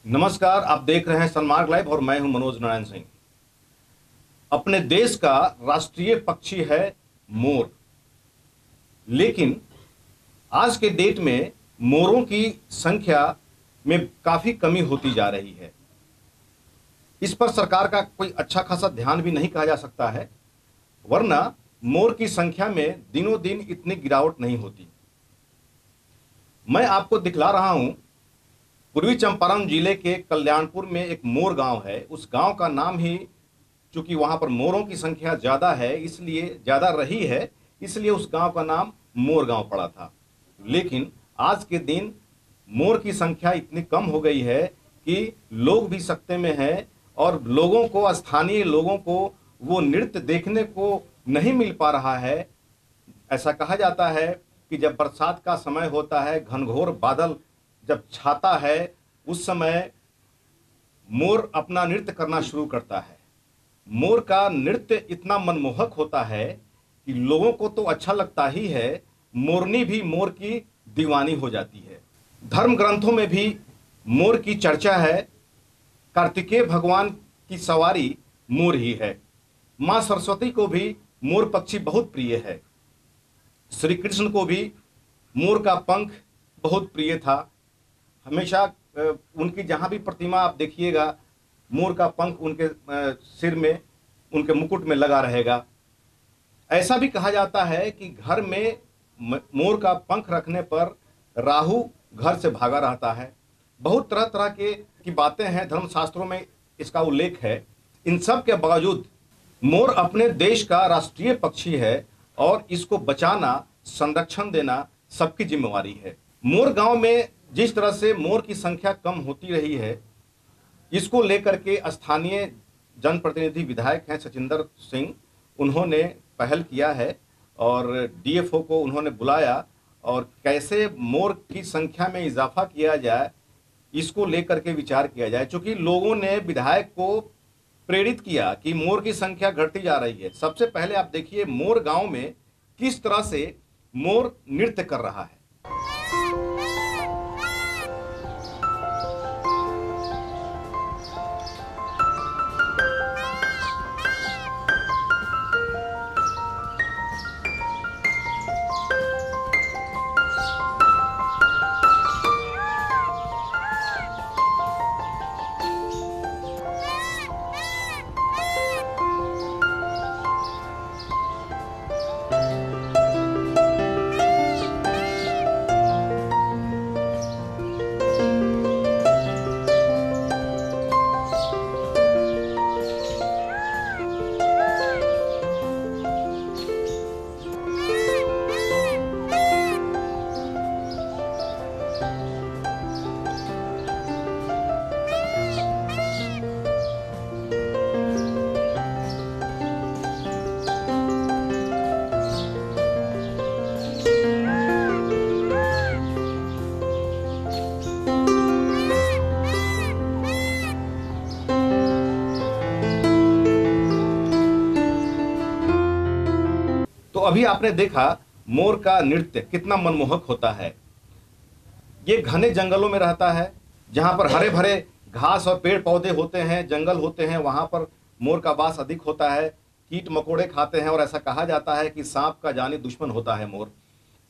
नमस्कार, आप देख रहे हैं सनमार्ग लाइव और मैं हूं मनोज नारायण सिंह। अपने देश का राष्ट्रीय पक्षी है मोर, लेकिन आज के डेट में मोरों की संख्या में काफी कमी होती जा रही है। इस पर सरकार का कोई अच्छा खासा ध्यान भी नहीं कहा जा सकता है, वरना मोर की संख्या में दिनों दिन इतनी गिरावट नहीं होती। मैं आपको दिखला रहा हूं, पूर्वी चंपारण जिले के कल्याणपुर में एक मोर गांव है। उस गांव का नाम ही, चूंकि वहां पर मोरों की संख्या ज्यादा है, इसलिए ज्यादा रही है, इसलिए उस गांव का नाम मोर गांव पड़ा था। लेकिन आज के दिन मोर की संख्या इतनी कम हो गई है कि लोग भी सकते में हैं और लोगों को, स्थानीय लोगों को वो नृत्य देखने को नहीं मिल पा रहा है। ऐसा कहा जाता है कि जब बरसात का समय होता है, घनघोर बादल जब छाता है, उस समय मोर अपना नृत्य करना शुरू करता है। मोर का नृत्य इतना मनमोहक होता है कि लोगों को तो अच्छा लगता ही है, मोरनी भी मोर की दीवानी हो जाती है। धर्म ग्रंथों में भी मोर की चर्चा है। कार्तिकेय भगवान की सवारी मोर ही है। मां सरस्वती को भी मोर पक्षी बहुत प्रिय है। श्री कृष्ण को भी मोर का पंख बहुत प्रिय था। हमेशा उनकी जहाँ भी प्रतिमा आप देखिएगा, मोर का पंख उनके सिर में, उनके मुकुट में लगा रहेगा। ऐसा भी कहा जाता है कि घर में मोर का पंख रखने पर राहु घर से भागा रहता है। बहुत तरह तरह की बातें हैं, धर्मशास्त्रों में इसका उल्लेख है। इन सब के बावजूद मोर अपने देश का राष्ट्रीय पक्षी है और इसको बचाना, संरक्षण देना सबकी जिम्मेवारी है। मोर गांव में जिस तरह से मोर की संख्या कम होती रही है, इसको लेकर के स्थानीय जनप्रतिनिधि विधायक हैं सचिंदर सिंह, उन्होंने पहल किया है और डीएफओ को उन्होंने बुलाया और कैसे मोर की संख्या में इजाफा किया जाए, इसको लेकर के विचार किया जाए। चूंकि लोगों ने विधायक को प्रेरित किया कि मोर की संख्या घटती जा रही है। सबसे पहले आप देखिए मोर गांव में किस तरह से मोर नृत्य कर रहा है। तो अभी आपने देखा मोर का नृत्य कितना मनमोहक होता है। ये घने जंगलों में रहता है, जहां पर हरे भरे घास और पेड़ पौधे होते हैं, जंगल होते हैं, वहां पर मोर का वास अधिक होता है। कीट मकोड़े खाते हैं और ऐसा कहा जाता है कि सांप का जानी दुश्मन होता है मोर।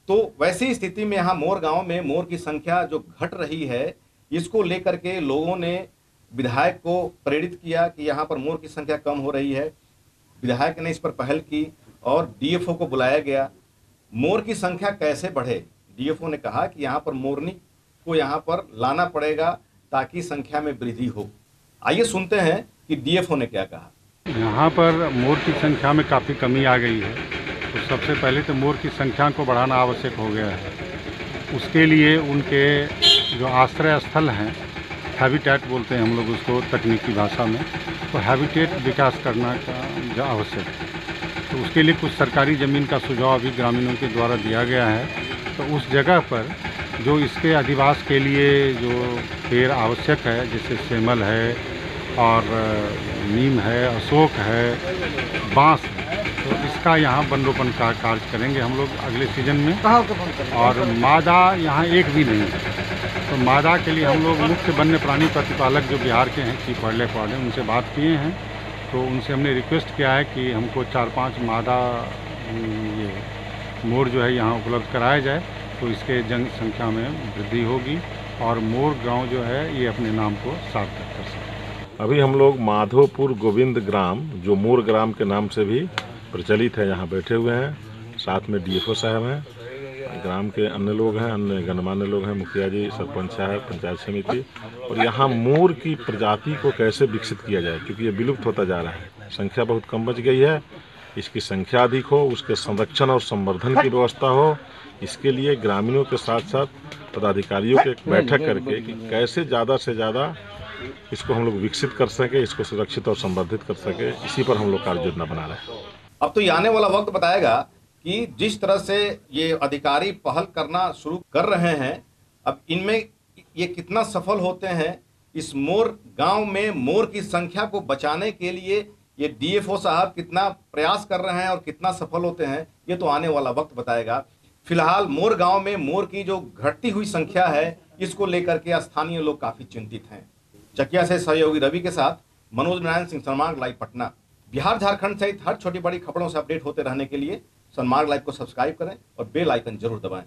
तो वैसी स्थिति में यहाँ मोर गांव में मोर की संख्या जो घट रही है, इसको लेकर के लोगों ने विधायक को प्रेरित किया कि यहाँ पर मोर की संख्या कम हो रही है। विधायक ने इस पर पहल की और डीएफओ को बुलाया गया। मोर की संख्या कैसे बढ़े, डीएफओ ने कहा कि यहाँ पर मोरनी को यहाँ पर लाना पड़ेगा ताकि संख्या में वृद्धि हो। आइए सुनते हैं कि डीएफओ ने क्या कहा। यहाँ पर मोर की संख्या में काफ़ी कमी आ गई है, तो सबसे पहले तो मोर की संख्या को बढ़ाना आवश्यक हो गया है। उसके लिए उनके जो आश्रय स्थल हैं, हैबिटेट बोलते हैं हम लोग उसको तकनीकी भाषा में, तो हैबिटेट विकास करना का जो आवश्यक है। तो उसके लिए कुछ सरकारी ज़मीन का सुझाव अभी ग्रामीणों के द्वारा दिया गया है। तो उस जगह पर जो इसके अधिवास के लिए जो पेड़ आवश्यक है, जैसे सेमल है और नीम है, अशोक है, बांस है, तो इसका यहाँ वन रोपण का कार्य करेंगे हम लोग अगले सीजन में। और मादा यहाँ एक भी नहीं है। तो मादा के लिए हम लोग मुख्य वन्य प्राणी प्रतिपालक जो बिहार के हैं चीफ वाइल्ड लाइफ वार्डन, उनसे बात किए हैं। तो उनसे हमने रिक्वेस्ट किया है कि हमको 4-5 मादा ये मोर जो है यहाँ उपलब्ध कराया जाए, तो इसके जनसंख्या में वृद्धि होगी और मोर गांव जो है ये अपने नाम को सार्थक कर सके। अभी हम लोग माधोपुर गोविंद ग्राम, जो मोर ग्राम के नाम से भी प्रचलित है, यहाँ बैठे हुए हैं। साथ में डीएफओ साहब हैं, ग्राम के अन्य लोग हैं, अन्य गणमान्य लोग हैं, मुखिया जी, सरपंच साहब, पंचायत समिति। और यहाँ मोर की प्रजाति को कैसे विकसित किया जाए, क्योंकि ये विलुप्त होता जा रहा है, संख्या बहुत कम बच गई है। इसकी संख्या अधिक हो, उसके संरक्षण और संवर्धन की व्यवस्था हो, इसके लिए ग्रामीणों के साथ साथ पदाधिकारियों की एक बैठक करके कि कैसे ज़्यादा से ज़्यादा इसको हम लोग विकसित कर सके, इसको सुरक्षित और संवर्धित कर सके, इसी पर हम लोग कार्य योजना बना रहे हैं। अब तो ये आने वाला वक्त बताएगा कि जिस तरह से ये अधिकारी पहल करना शुरू कर रहे हैं, अब इनमें ये कितना सफल होते हैं। इस मोर गांव में मोर की संख्या को बचाने के लिए ये डीएफओ साहब कितना प्रयास कर रहे हैं और कितना सफल होते हैं, ये तो आने वाला वक्त बताएगा। फिलहाल मोर गांव में मोर की जो घटती हुई संख्या है, इसको लेकर के स्थानीय लोग काफी चिंतित हैं। चकिया से सहयोगी रवि के साथ मनोज नारायण सिंह, सनमार्ग लाइव, पटना। बिहार झारखंड सहित हर छोटी बड़ी खबरों से अपडेट होते रहने के लिए सनमार्ग लाइव को सब्सक्राइब करें और बेल आइकन जरूर दबाएं।